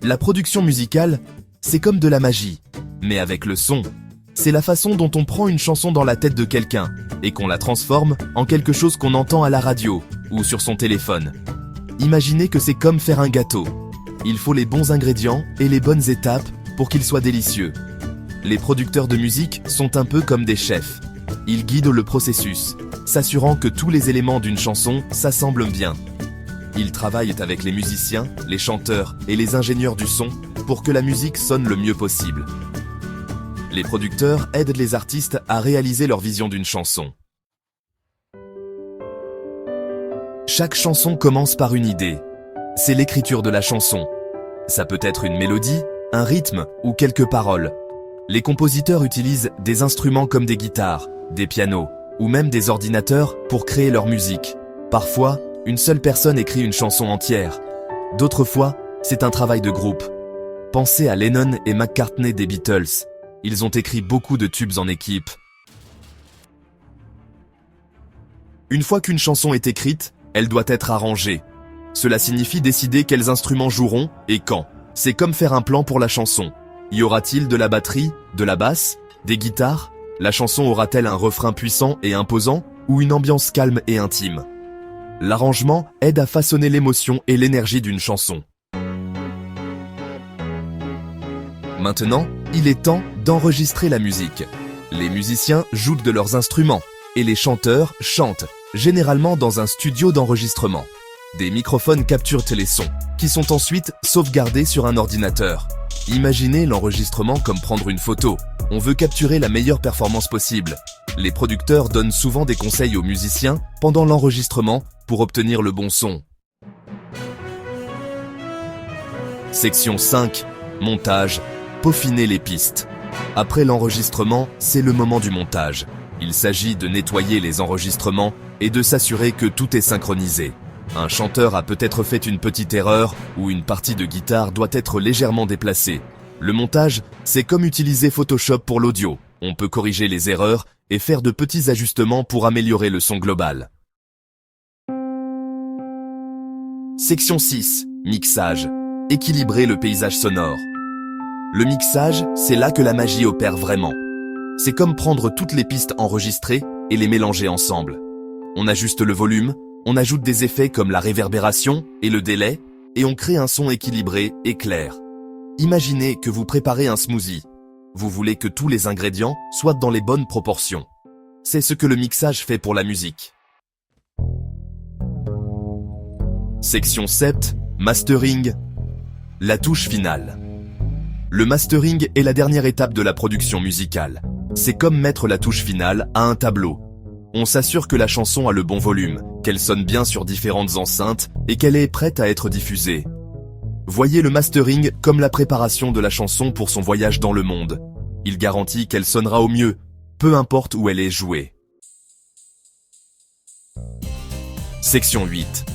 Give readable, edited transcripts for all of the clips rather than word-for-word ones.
La production musicale, c'est comme de la magie, mais avec le son. C'est la façon dont on prend une chanson dans la tête de quelqu'un et qu'on la transforme en quelque chose qu'on entend à la radio ou sur son téléphone. Imaginez que c'est comme faire un gâteau. Il faut les bons ingrédients et les bonnes étapes pour qu'il soit délicieux. Les producteurs de musique sont un peu comme des chefs. Ils guident le processus, s'assurant que tous les éléments d'une chanson s'assemblent bien. Ils travaillent avec les musiciens, les chanteurs et les ingénieurs du son pour que la musique sonne le mieux possible. Les producteurs aident les artistes à réaliser leur vision d'une chanson. Chaque chanson commence par une idée. C'est l'écriture de la chanson. Ça peut être une mélodie, un rythme ou quelques paroles. Les compositeurs utilisent des instruments comme des guitares, des pianos ou même des ordinateurs pour créer leur musique. Parfois, une seule personne écrit une chanson entière. D'autres fois, c'est un travail de groupe. Pensez à Lennon et McCartney des Beatles. Ils ont écrit beaucoup de tubes en équipe. Une fois qu'une chanson est écrite, elle doit être arrangée. Cela signifie décider quels instruments joueront et quand. C'est comme faire un plan pour la chanson. Y aura-t-il de la batterie, de la basse, des guitares? La chanson aura-t-elle un refrain puissant et imposant ou une ambiance calme et intime? L'arrangement aide à façonner l'émotion et l'énergie d'une chanson. Maintenant, il est temps d'enregistrer la musique. Les musiciens jouent de leurs instruments et les chanteurs chantent, généralement dans un studio d'enregistrement. Des microphones capturent les sons, qui sont ensuite sauvegardés sur un ordinateur. Imaginez l'enregistrement comme prendre une photo. On veut capturer la meilleure performance possible. Les producteurs donnent souvent des conseils aux musiciens pendant l'enregistrement pour obtenir le bon son. Section 5. Montage. Peaufiner les pistes. Après l'enregistrement, c'est le moment du montage. Il s'agit de nettoyer les enregistrements et de s'assurer que tout est synchronisé. Un chanteur a peut-être fait une petite erreur ou une partie de guitare doit être légèrement déplacée. Le montage, c'est comme utiliser Photoshop pour l'audio. On peut corriger les erreurs et faire de petits ajustements pour améliorer le son global. Section 6. Mixage. Équilibrer le paysage sonore. Le mixage, c'est là que la magie opère vraiment. C'est comme prendre toutes les pistes enregistrées et les mélanger ensemble. On ajuste le volume, on ajoute des effets comme la réverbération et le délai, et on crée un son équilibré et clair. Imaginez que vous préparez un smoothie. Vous voulez que tous les ingrédients soient dans les bonnes proportions. C'est ce que le mixage fait pour la musique. Section 7. Mastering. La touche finale. Le mastering est la dernière étape de la production musicale. C'est comme mettre la touche finale à un tableau. On s'assure que la chanson a le bon volume, qu'elle sonne bien sur différentes enceintes et qu'elle est prête à être diffusée. Voyez le mastering comme la préparation de la chanson pour son voyage dans le monde. Il garantit qu'elle sonnera au mieux, peu importe où elle est jouée. Section 8.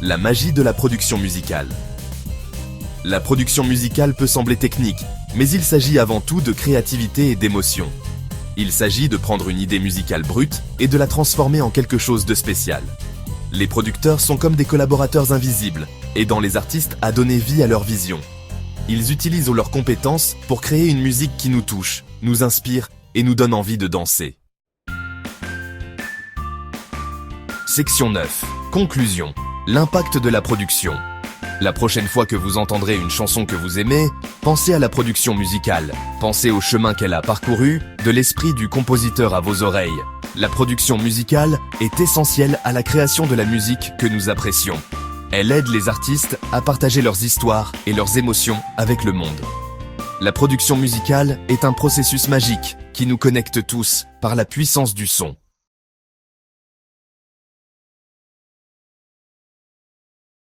La magie de la production musicale. La production musicale peut sembler technique, mais il s'agit avant tout de créativité et d'émotion. Il s'agit de prendre une idée musicale brute et de la transformer en quelque chose de spécial. Les producteurs sont comme des collaborateurs invisibles, aidant les artistes à donner vie à leur vision. Ils utilisent leurs compétences pour créer une musique qui nous touche, nous inspire et nous donne envie de danser. Section 9. Conclusion. L'impact de la production. La prochaine fois que vous entendrez une chanson que vous aimez, pensez à la production musicale. Pensez au chemin qu'elle a parcouru, de l'esprit du compositeur à vos oreilles. La production musicale est essentielle à la création de la musique que nous apprécions. Elle aide les artistes à partager leurs histoires et leurs émotions avec le monde. La production musicale est un processus magique qui nous connecte tous par la puissance du son.